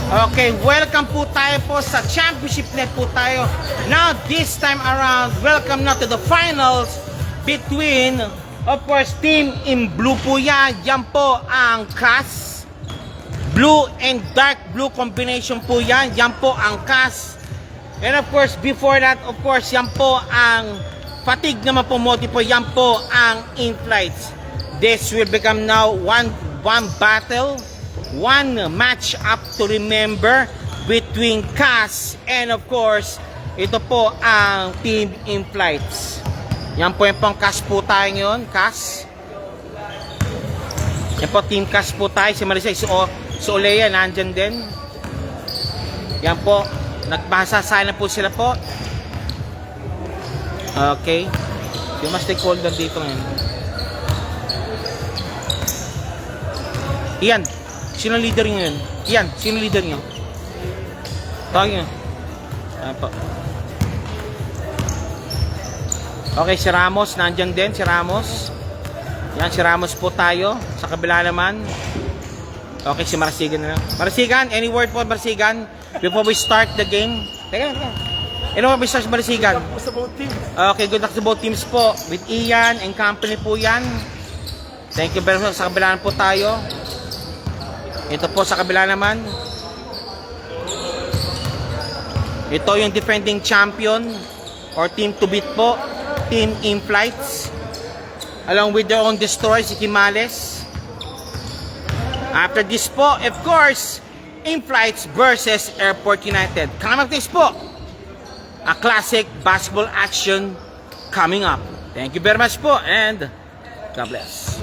Okay, welcome po tayo po sa Championship Net po tayo. Now, this time around, welcome na to the finals between, of course, team in blue po yan. Yan po ang CAS. Blue and dark blue combination po yan. Yan po ang CAS. And of course, before that, of course, yan po ang fatigue naman po motive po. Yan po ang in-flights. This will become now one battle, one match up to remember between CAS and of course, ito po ang team in-flights. Yan po yung pang CAS po tayo ngayon, CAS. Yan po, team CAS po tayo. Si Marisa, si Olea, nandyan din. Yan po, nagbasa-sana po sila po. Okay. Yung mas stakeholder dito ngayon. Iyan, sino leader nyo yun? Iyan, sino leader nyo? Tawag nyo. Ayan po. Okay, si Ramos, nandyan din, si Ramos. Yan, si Ramos po tayo. Sa kabila naman. Okay, si Marasigan na lang. Marasigan, any word po, Marasigan? Before we start the game. Teka. Ano ba start Marasigan? Sa both teams. Okay, good luck to both teams po. With Ian and company po yan. Thank you very much. Sa kabila po tayo. Ito po sa kabila naman. Ito yung defending champion or team to beat po. Team in-flights. Along with their own destroyer, si Kimales. After this po, of course, in-flights versus Airport United. Coming up this po, a classic basketball action coming up. Thank you very much po and God bless.